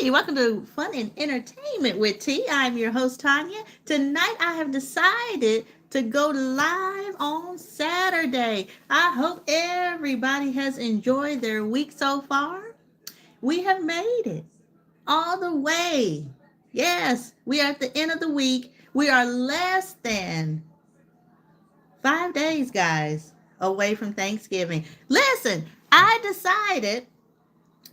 Hey, welcome to Fun and Entertainment with T. I'm your host, Tanya. Tonight I have decided to go live on Saturday. I hope everybody has enjoyed their week so far. We have made it all the way. Yes, we are at the end of the week. We are less than 5 days, guys, away from Thanksgiving. Listen, I decided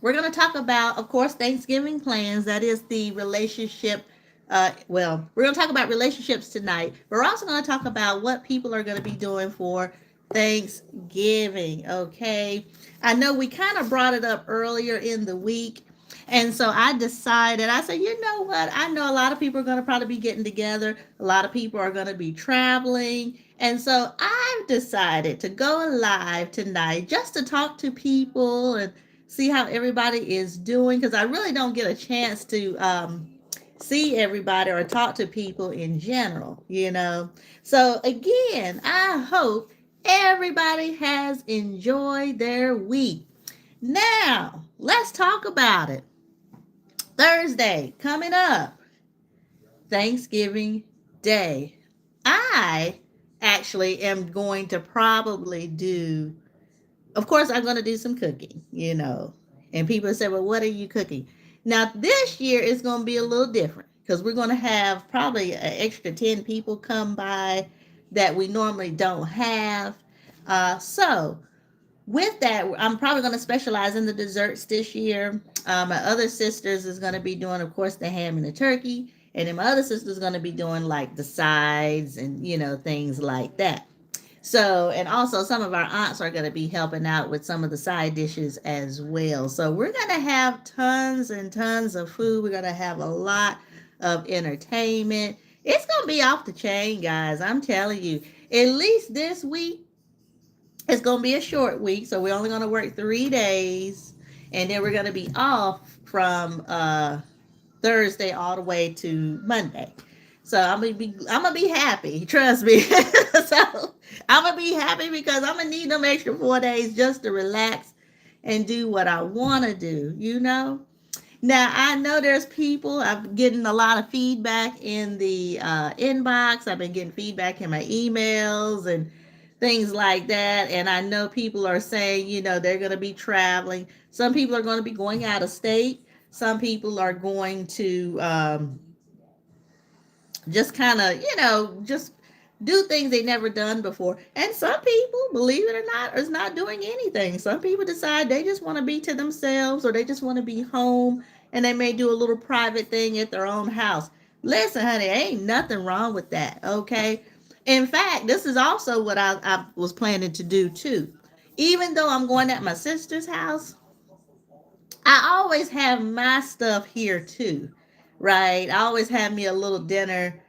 we're going to talk about, of course, Thanksgiving plans. That is the relationship. We're going to talk about relationships tonight. We're also going to talk about what people are going to be doing for Thanksgiving. Okay. I know we kind of brought it up earlier in the week. And so I said, you know what? I know a lot of people are going to probably be getting together. A lot of people are going to be traveling. And so I've decided to go live tonight just to talk to people and see how everybody is doing because I really don't get a chance to see everybody or talk to people in general. So, again, I hope everybody has enjoyed their week. Now, let's talk about it. Thursday coming up, Thanksgiving Day. I actually am going to probably do, of course, I'm going to do some cooking. And people say, well, what are you cooking? Now, this year is going to be a little different because we're going to have probably an extra 10 people come by that we normally don't have. So, with that, I'm probably going to specialize in the desserts this year. My other sisters is going to be doing, of course, the ham and the turkey. And then my other sister is going to be doing like the sides and, things like that. So, and also some of our aunts are going to be helping out with some of the side dishes as well. So, we're going to have tons and tons of food. We're going to have a lot of entertainment. It's going to be off the chain, guys. I'm telling you. At least this week, it's going to be a short week. So, we're only going to work 3 days. And then we're going to be off from Thursday all the way to Monday. So I'm gonna be happy. Trust me. So I'm gonna be happy because I'm gonna need them extra 4 days just to relax and do what I want to do. Now I know there's people. I'm getting a lot of feedback in the inbox. I've been getting feedback in my emails and things like that. And I know people are saying, they're going to be traveling. Some people are going to be going out of state. Some people are going to just kind of, just do things they never done before. And some people, believe it or not, is not doing anything. Some people decide they just want to be to themselves or they just want to be home and they may do a little private thing at their own house. Listen, honey, ain't nothing wrong with that, okay? In fact, this is also what I was planning to do too. Even though I'm going at my sister's house, I always have my stuff here too, right? I always have me a little dinner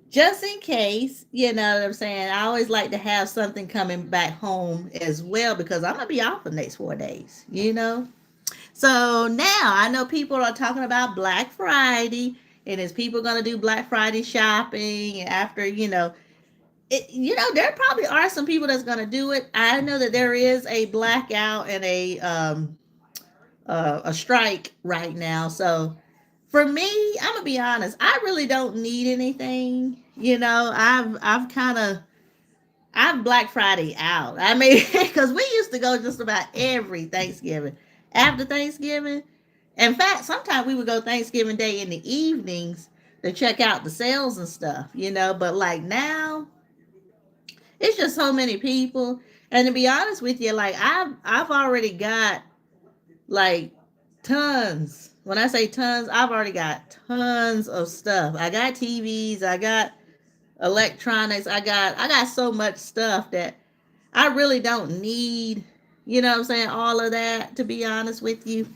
just in case, you know what I'm saying? I always like to have something coming back home as well because I'm going to be off the next 4 days. So now I know people are talking about Black Friday and is people going to do Black Friday shopping after, there probably are some people that's going to do it. I know that there is a blackout and a strike right now. So for me, I'm gonna be honest. I really don't need anything. I've Black Friday out. I mean, because we used to go just about every Thanksgiving. After Thanksgiving, in fact, sometimes we would go Thanksgiving Day in the evenings to check out the sales and stuff. But like now, it's just so many people. And to be honest with you, like I've already got like tons. When I say tons, I've already got tons of stuff. I got TVs, I got electronics, I got so much stuff that I really don't need, what I'm saying, all of that to be honest with you.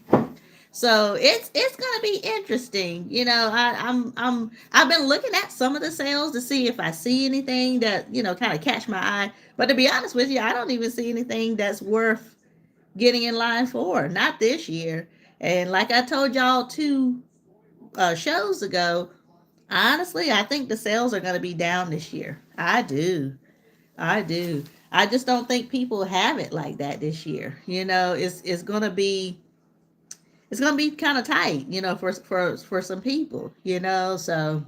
So it's gonna be interesting. I've been looking at some of the sales to see if I see anything that, kind of catch my eye. But to be honest with you, I don't even see anything that's worth getting in line for. Not this year. And like I told y'all 2 shows ago, honestly, I think the sales are going to be down this year. I do. I do. I just don't think people have it like that this year. It's going to be it's gonna be kind of tight, for some people, So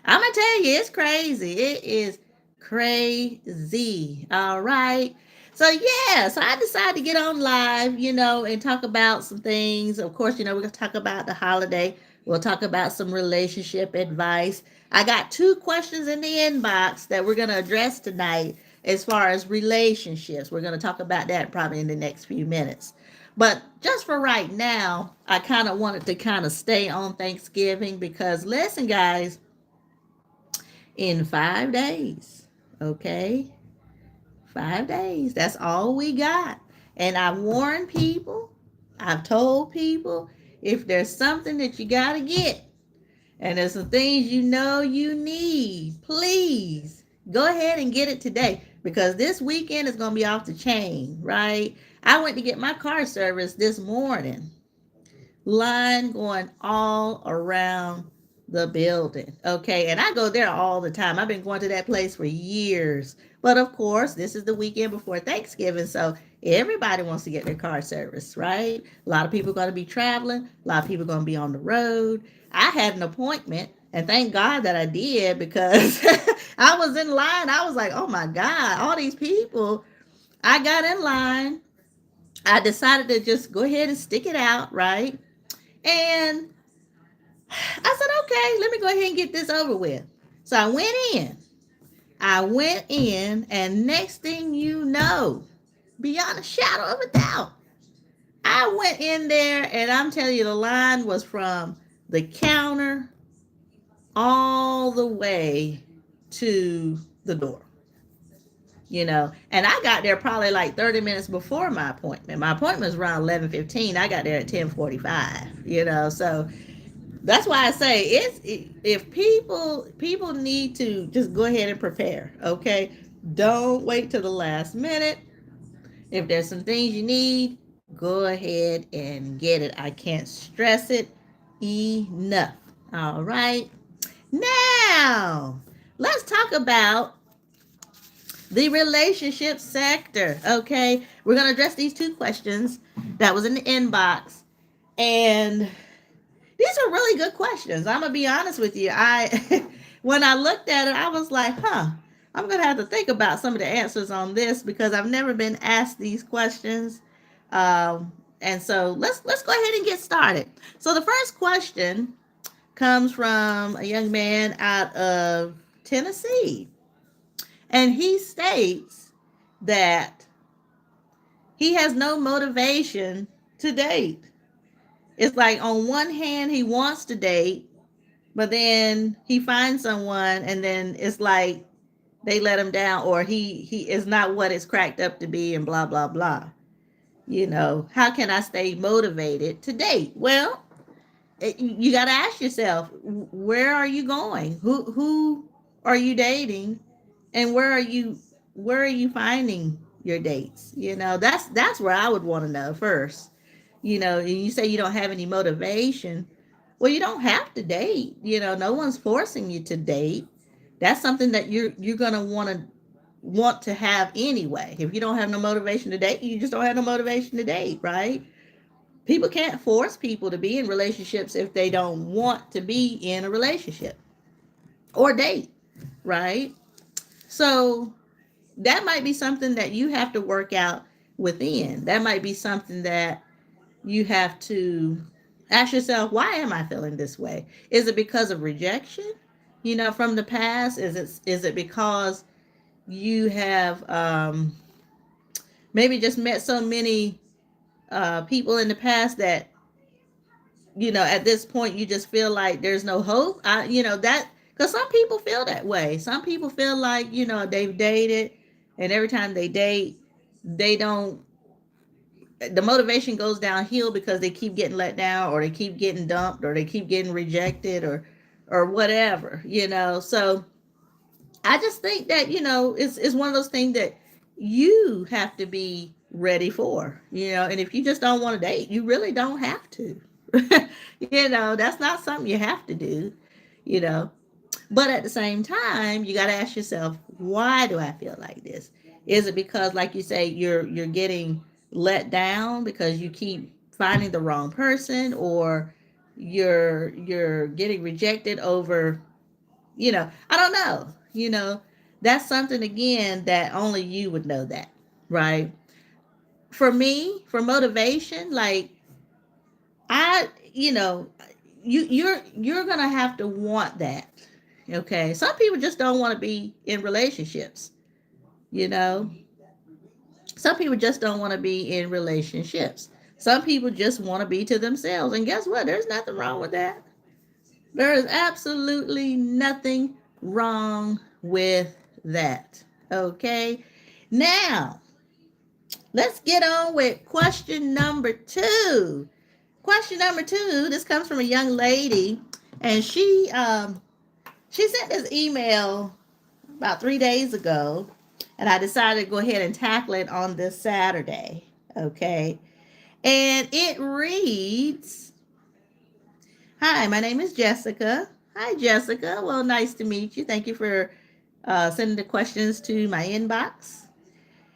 I'm gonna tell you, it's crazy. It is crazy. All right. So yeah, so I decided to get on live, and talk about some things. Of course, we're gonna talk about the holiday. We'll talk about some relationship advice. I got 2 questions in the inbox that we're gonna address tonight as far as relationships. We're gonna talk about that probably in the next few minutes. But just for right now, I kind of wanted to kind of stay on Thanksgiving because listen, guys, in 5 days. Okay? 5 days. That's all we got. And I warn people, I've told people, if there's something that you got to get, and there's some things you need, please go ahead and get it today because this weekend is going to be off the chain, right? I went to get my car service this morning. Line going all around the building. Okay. And I go there all the time. I've been going to that place for years. But of course, this is the weekend before Thanksgiving. So everybody wants to get their car service, right? A lot of people are going to be traveling. A lot of people are going to be on the road. I had an appointment. And thank God that I did because I was in line. I was like, oh my God, all these people. I got in line. I decided to just go ahead and stick it out, right? And I said, okay, let me go ahead and get this over with. So I went in. And next thing you know, beyond a shadow of a doubt, I went in there, and I'm telling you, the line was from the counter all the way to the door. And I got there probably like 30 minutes before my appointment. My appointment was around 11:15. I got there at 10:45. So that's why I say if people need to just go ahead and prepare, okay? Don't wait till the last minute. If there's some things you need, go ahead and get it. I can't stress it enough. All right. Now, let's talk about the relationship sector, okay? We're going to address these 2 questions that was in the inbox. And these are really good questions. I'm going to be honest with you. When I looked at it, I was like, I'm going to have to think about some of the answers on this because I've never been asked these questions. And so let's go ahead and get started. So the first question comes from a young man out of Tennessee. And he states that he has no motivation to date. It's like on one hand, he wants to date, but then he finds someone and then it's like they let him down or he is not what it's cracked up to be and blah, blah, blah. How can I stay motivated to date? Well, you got to ask yourself, where are you going? Who are you dating? And where are you finding your dates? That's where I would want to know first. You say you don't have any motivation. Well, you don't have to date. No one's forcing you to date. That's something that you're gonna want to have anyway. If you don't have no motivation to date, you just don't have no motivation to date, right? People can't force people to be in relationships if they don't want to be in a relationship or date, right? So that might be something that you have to work out within. That might be something that you have to ask yourself, why am I feeling this way? Is it because of rejection, from the past? Is it because you have maybe just met so many people in the past that, at this point you just feel like there's no hope? That because some people feel that way. Some people feel like, they've dated and every time they date, the motivation goes downhill because they keep getting let down or they keep getting dumped or they keep getting rejected or whatever, So I just think that, it's one of those things that you have to be ready for, and if you just don't want to date, you really don't have to. That's not something you have to do, But at the same time, you got to ask yourself, why do I feel like this? Is it because, like you say, you're getting let down because you keep finding the wrong person, or you're getting rejected over, I don't know. That's something again that only you would know that, right? For me, for motivation, like I, you're gonna have to want that. Okay. Some people just don't want to be in relationships, you know. Some people just don't want to be in relationships. Some people just want to be to themselves. And guess what? There's nothing wrong with that. There is absolutely nothing wrong with that. Okay. Now, let's get on with question number 2. Question number 2, this comes from a young lady, and she sent this email about 3 days ago, and I decided to go ahead and tackle it on this Saturday. Okay. And it reads, "Hi, my name is Jessica." Hi, Jessica. Well, nice to meet you. Thank you for sending the questions to my inbox.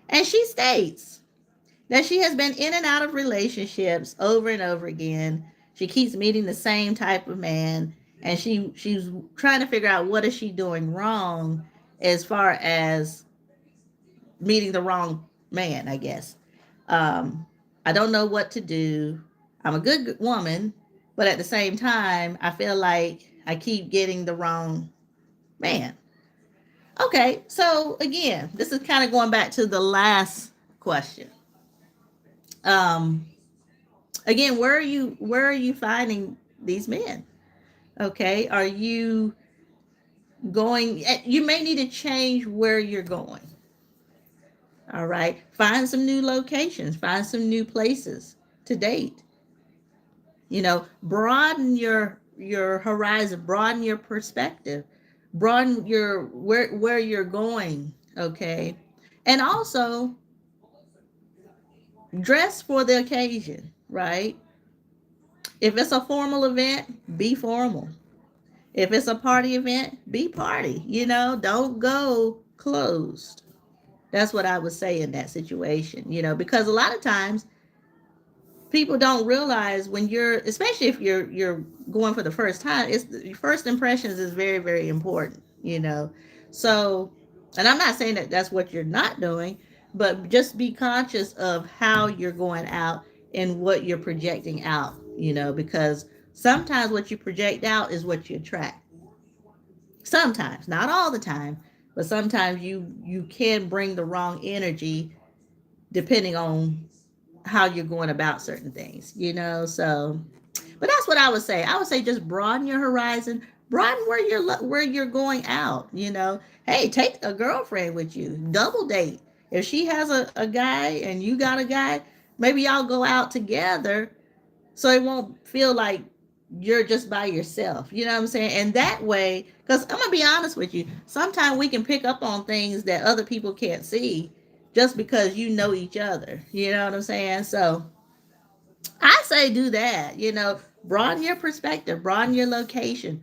And she states that she has been in and out of relationships over and over again. She keeps meeting the same type of man, and she's trying to figure out what is she doing wrong as far as meeting the wrong man, I guess. I don't know what to do. I'm a good woman, but at the same time, I feel like I keep getting the wrong man. Okay, so again, this is kind of going back to the last question. Again, where are you finding these men? Okay, are you going? You may need to change where you're going. All right, find some new locations, find some new places to date. Broaden your horizon, broaden your perspective, broaden your where you're going. Okay, and also dress for the occasion, right? If it's a formal event, be formal. If it's a party event, be party. Don't go closed. That's what I would say in that situation, because a lot of times people don't realize when especially if you're going for the first time, it's first impressions is very, very important. So, and I'm not saying that that's what you're not doing, but just be conscious of how you're going out and what you're projecting out, because sometimes what you project out is what you attract. Sometimes, not all the time, but sometimes you can bring the wrong energy depending on how you're going about certain things. So, but that's what I would say. I would say just broaden your horizon, broaden where you're going out. Hey, take a girlfriend with you, double date. If she has a guy and you got a guy, maybe y'all go out together, so it won't feel like you're just by yourself. You know what I'm saying? And that way, because I'm gonna be honest with you, sometimes we can pick up on things that other people can't see just because you know each other. You know what I'm saying? So I say do that. Broaden your perspective, broaden your location,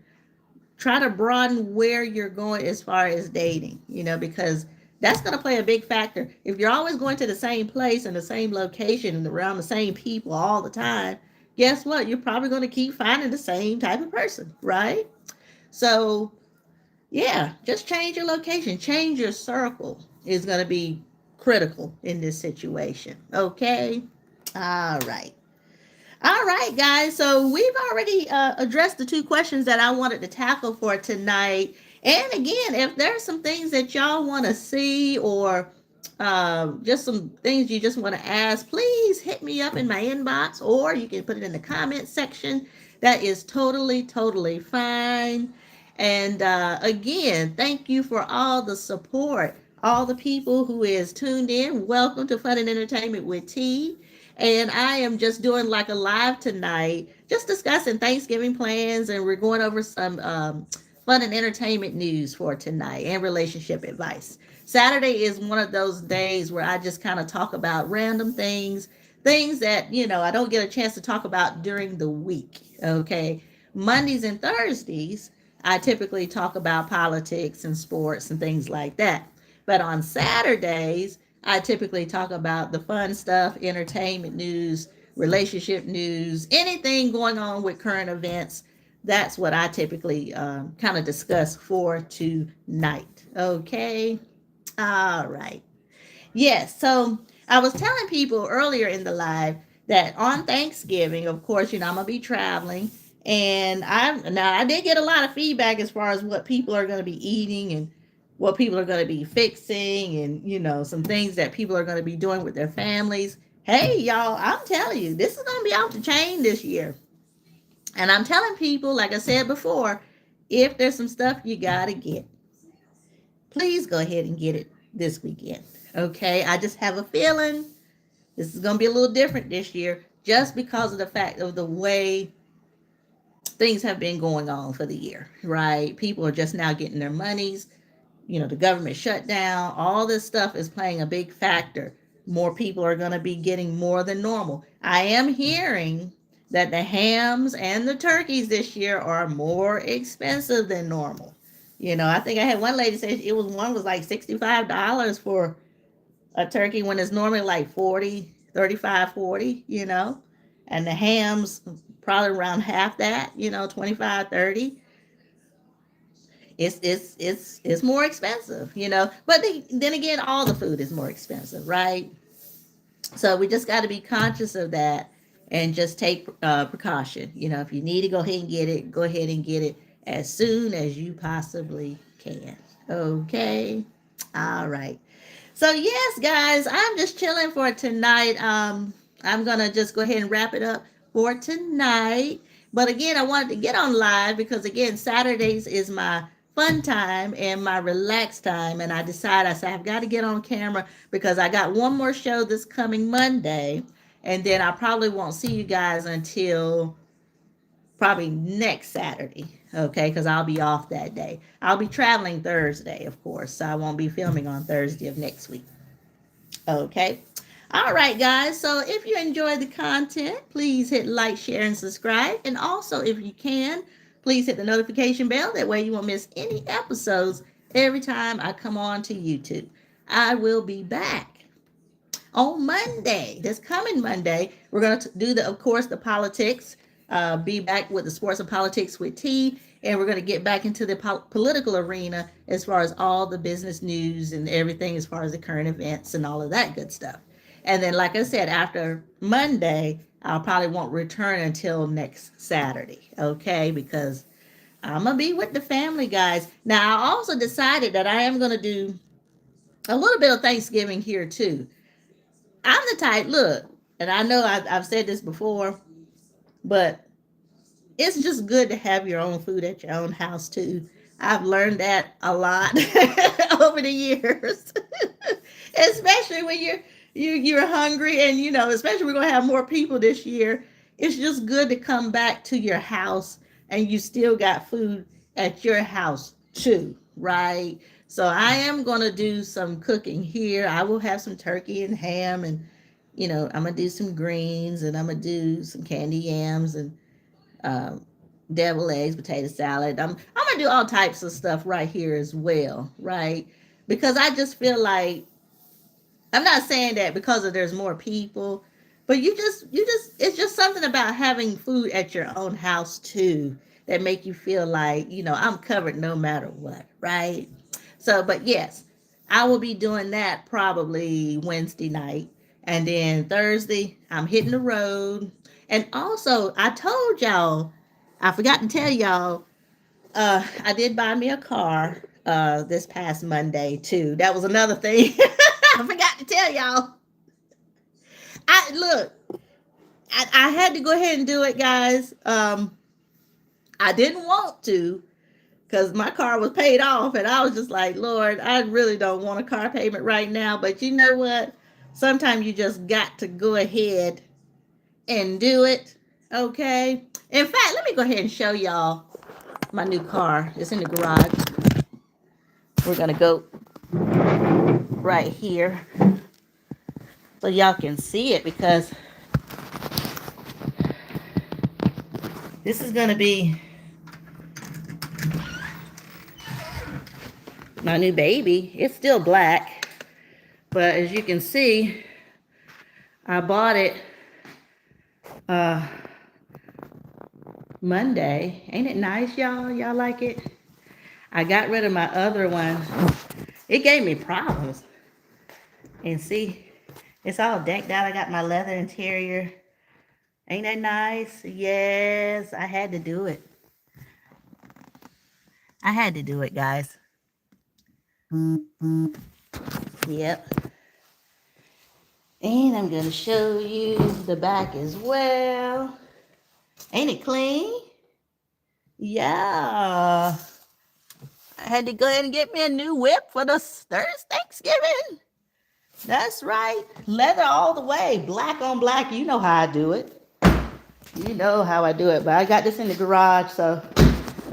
try to broaden where you're going as far as dating, because that's going to play a big factor. If you're always going to the same place and the same location and around the same people all the time, guess what? You're probably going to keep finding the same type of person, right? So, yeah, just change your location, change your circle is going to be critical in this situation. Okay? All right. All right, guys. So we've already addressed the 2 questions that I wanted to tackle for tonight. And again, if there's some things that y'all want to see or just some things you just want to ask, please hit me up in my inbox or you can put it in the comment section. That is totally, totally fine. And again, thank you for all the support. All the people who is tuned in. Welcome to Fun and Entertainment with T. And I am just doing like a live tonight, just discussing Thanksgiving plans, and we're going over some fun and entertainment news for tonight and relationship advice. Saturday is one of those days where I just kind of talk about random things that, I don't get a chance to talk about during the week. Okay. Mondays and Thursdays, I typically talk about politics and sports and things like that. But on Saturdays, I typically talk about the fun stuff, entertainment news, relationship news, anything going on with current events. That's what I typically kind of discuss for tonight. Okay. All right. Yes. So I was telling people earlier in the live that on Thanksgiving, of course, I'm gonna be traveling, and I did get a lot of feedback as far as what people are gonna be eating and what people are gonna be fixing, and some things that people are gonna be doing with their families. Hey, y'all, I'm telling you, this is gonna be off the chain this year, and I'm telling people, like I said before, if there's some stuff you gotta get, please go ahead and get it this weekend. Okay, I just have a feeling this is going to be a little different this year just because of the fact of the way things have been going on for the year, right? People are just now getting their monies. The government shutdown, all this stuff is playing a big factor. More people are going to be getting more than normal. I am hearing that the hams and the turkeys this year are more expensive than normal. I think I had one lady say one was like $65 for a turkey when it's normally like 40, 35, 40. And the hams probably around half that, 25, 30. It's more expensive, but then again, all the food is more expensive, right? So we just got to be conscious of that and just take precaution. If you need to go ahead and get it, go ahead and get it as soon as you possibly can. Okay. All right. So yes, guys, I'm just chilling for tonight. I'm gonna just go ahead and wrap it up for tonight. But again, I wanted to get on live because again, Saturdays is my fun time and my relaxed time. And I said, I've got to get on camera because I got one more show this coming Monday. And then I probably won't see you guys until probably next Saturday. Okay, because I'll be off that day. I'll be traveling Thursday, of course, so I won't be filming on Thursday of next week. Okay. All right, guys. So if you enjoy the content, please hit like, share, and subscribe. And also, if you can, please hit the notification bell. That way you won't miss any episodes every time I come on to YouTube. I will be back on Monday. This coming Monday, we're going to do, of course, the politics. Be back with the sports and politics with T, and we're going to get back into the political arena as far as all the business news and everything as far as the current events and all of that good stuff. And then, like I said, after Monday, I'll probably won't return until next Saturday, okay? Because I'm going to be with the family, guys. Now, I also decided that I am going to do a little bit of Thanksgiving here, too. I'm the type, look, and I know I've said this before, but it's just good to have your own food at your own house too. I've learned that a lot over the years, especially when you're hungry, and especially we're gonna have more people this year. It's just good to come back to your house and you still got food at your house too, right? So I am gonna do some cooking here. I will have some turkey and ham, and I'm gonna do some greens, and I'm gonna do some candy yams and deviled eggs, potato salad. I'm gonna do all types of stuff right here as well, right? Because I just feel like, I'm not saying that because there's more people, but it's just something about having food at your own house too that make you feel like I'm covered no matter what, right? So, but yes, I will be doing that probably Wednesday night. And then Thursday, I'm hitting the road. And also, I told y'all, I forgot to tell y'all, I did buy me a car this past Monday, too. That was another thing I forgot to tell y'all. I had to go ahead and do it, guys. I didn't want to, because my car was paid off, and I was just like, Lord, I really don't want a car payment right now. But you know what? Sometimes you just got to go ahead and do it. Okay. In fact, let me go ahead and show y'all my new car. It's in the garage. We're going to go right here so y'all can see it, because this is going to be my new baby. It's still black, but as you can see, I bought it uh Monday. Ain't it nice, y'all? Y'all like it? I got rid of my other one. It gave me problems. And see, it's all decked out. I got my leather interior. Ain't that nice? Yes, I had to do it. I had to do it, guys. Yep. And I'm going to show you the back as well. Ain't it clean? Yeah. I had to go ahead and get me a new whip for the Thanksgiving. That's right. Leather all the way. Black on black. You know how I do it. You know how I do it. But I got this in the garage, so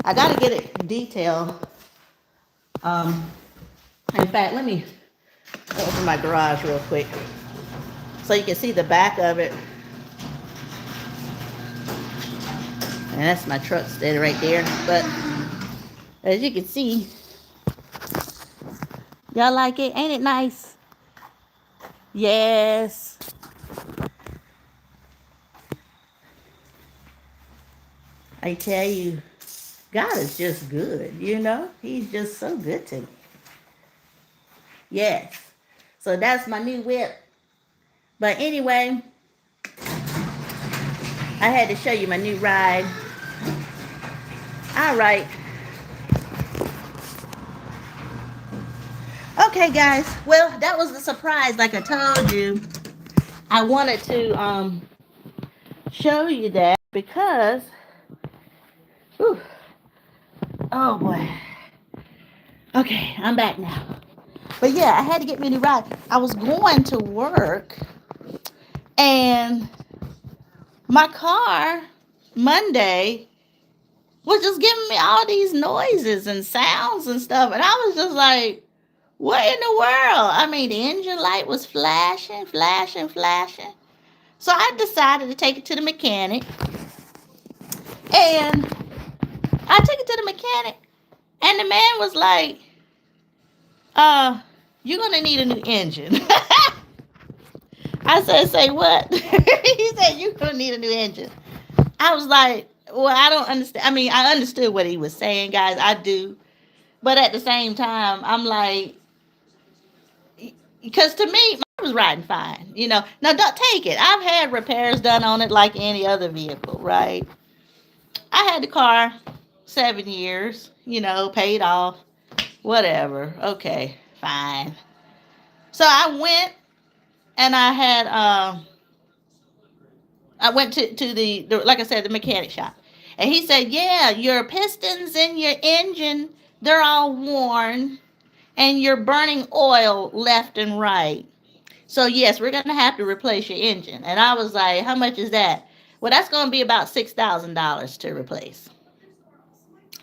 I got to get it detailed. In fact, let me open my garage real quick so you can see the back of it. And that's my truck steady right there. But as you can see, y'all like it? Ain't it nice? Yes. I tell you, God is just good, you know? He's just so good to me. Yes. So that's my new whip. But anyway, I had to show you my new ride. All right. Okay, guys. Well, that was the surprise. Like I told you, I wanted to show you that because, whew, oh boy. Okay, I'm back now. But yeah, I had to get me a new ride. I was going to work, and my car Monday was just giving me all these noises and sounds and stuff, and I was just like, what in the world? I mean, the engine light was flashing, flashing, flashing. So I decided to take it to the mechanic. And I took it to the mechanic. And the man was like, you're going to need a new engine. I said, say what? He said, you're going to need a new engine. I was like, well, I don't understand. I mean, I understood what he was saying, guys. I do. But at the same time, I'm like, because to me, mine was riding fine. You know, now don't take it. I've had repairs done on it like any other vehicle, right? I had the car 7 years, you know, paid off, whatever. Okay, fine. So I went and I went to the like I said, the mechanic shop. And he said, yeah, your pistons in your engine, they're all worn and you're burning oil left and right. So yes, we're gonna have to replace your engine. And I was like, how much is that? Well, that's gonna be about $6,000 to replace.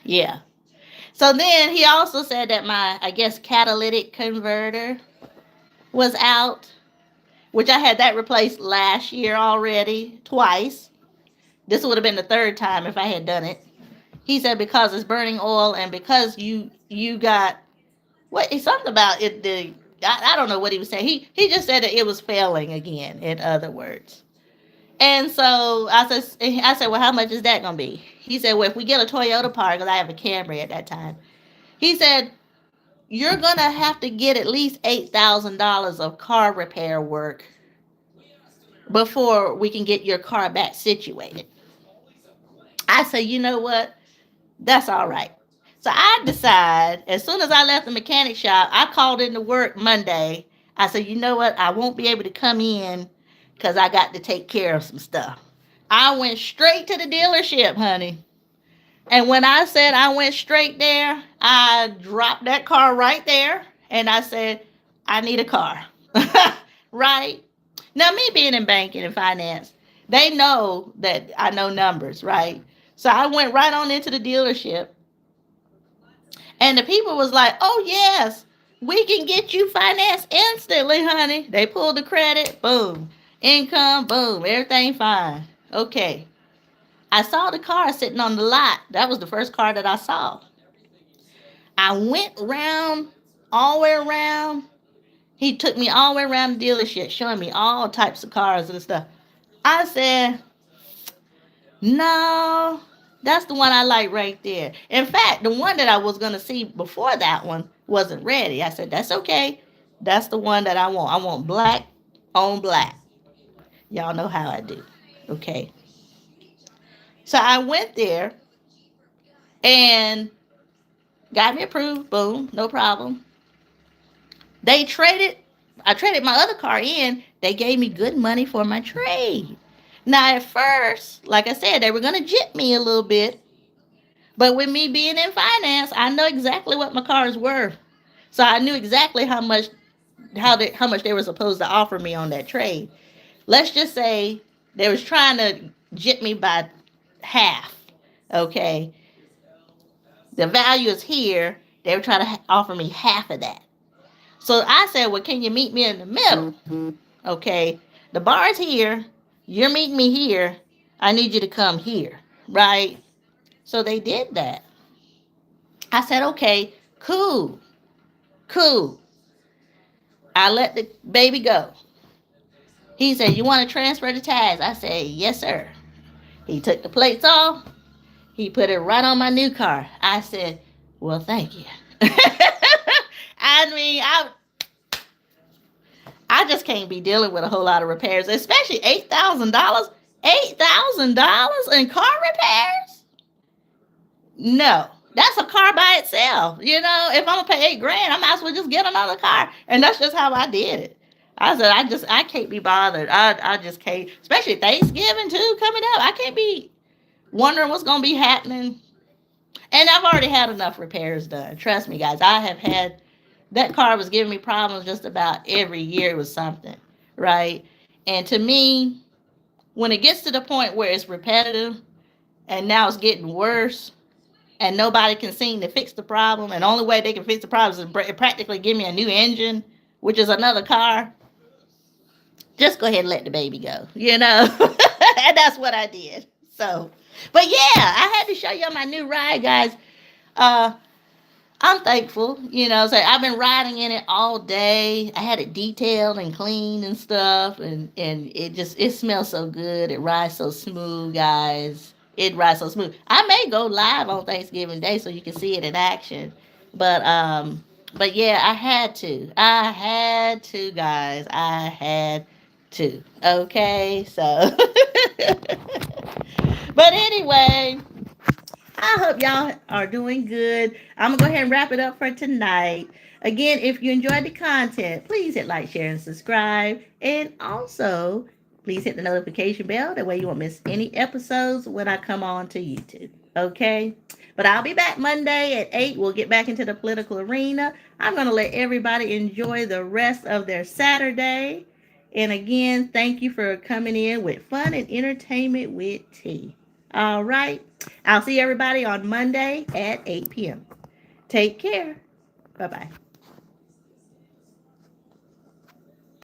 Yeah. So then he also said that my, I guess, catalytic converter was out, which I had that replaced last year already, twice. This would have been the third time if I had done it. He said because it's burning oil and because you got what something about it I don't know what he was saying. He just said that it was failing again, in other words. And so I said, well, how much is that gonna be? He said, well, if we get a Toyota part, because I have a Camry at that time. He said, you're gonna have to get at least $8,000 of car repair work before we can get your car back situated. I said, you know what? That's all right. So I decide as soon as I left the mechanic shop, I called into work Monday. I said, you know what? I won't be able to come in because I got to take care of some stuff. I went straight to the dealership, honey. And when I said I went straight there, I dropped that car right there and I said, I need a car. Right? Now, me being in banking and finance, they know that I know numbers, right? So I went right on into the dealership and the people was like, oh, yes, we can get you financed instantly, honey. They pulled the credit, boom. Income, boom. Everything fine. Okay. I saw the car sitting on the lot. That was the first car that I saw. I went around, all the way around. He took me all the way around the dealership, showing me all types of cars and stuff. I said, No, that's the one I like right there. In fact, the one that I was going to see before that one wasn't ready. I said, that's okay. That's the one that I want. I want black on black. Y'all know how I do. Okay. So I went there and got me approved. Boom, no problem. They traded, I traded my other car in. They gave me good money for my trade. Now, at first, like I said, they were going to jip me a little bit. But with me being in finance, I know exactly what my car is worth. So I knew exactly how much they were supposed to offer me on that trade. Let's just say they was trying to jip me by half. Okay, the value is here. They were trying to offer me half of that. So I said, well, can you meet me in the middle? Okay, the bar is here. You're meeting me here. I need you to come here, right? So they did that. I said, okay, cool, cool. I let the baby go. He said, you want to transfer the tags? I said, yes, sir. He took the plates off. He put it right on my new car. I said, well, thank you. I mean, I just can't be dealing with a whole lot of repairs, especially $8,000. $8,000 in car repairs? No, that's a car by itself. You know, if I'm gonna pay 8 grand, I might as well just get another car. And that's just how I did it. I said, I can't be bothered. I just can't, especially Thanksgiving too coming up. I can't be wondering what's gonna be happening. And I've already had enough repairs done. Trust me, guys. I have had that car was giving me problems just about every year. It was something, right? And to me, when it gets to the point where it's repetitive and now it's getting worse, and nobody can seem to fix the problem, and the only way they can fix the problem is to practically give me a new engine, which is another car, just go ahead and let the baby go, you know? And that's what I did. So, but yeah, I had to show y'all my new ride, guys. Uh, I'm thankful, you know. So I've been riding in it all day. I had it detailed and cleaned and stuff, and it smells so good. It rides so smooth, guys. It rides so smooth. I may go live on Thanksgiving Day so you can see it in action, but yeah, I had to. I had to, guys. I had to. Okay, so. But anyway, I hope y'all are doing good. I'm going to go ahead and wrap it up for tonight. Again, if you enjoyed the content, please hit like, share, and subscribe. And also, please hit the notification bell. That way you won't miss any episodes when I come on to YouTube. Okay? But I'll be back Monday at 8. We'll get back into the political arena. I'm going to let everybody enjoy the rest of their Saturday. And again, thank you for coming in with fun and entertainment with T. All right. I'll see everybody on Monday at 8 p.m. Take care. Bye-bye.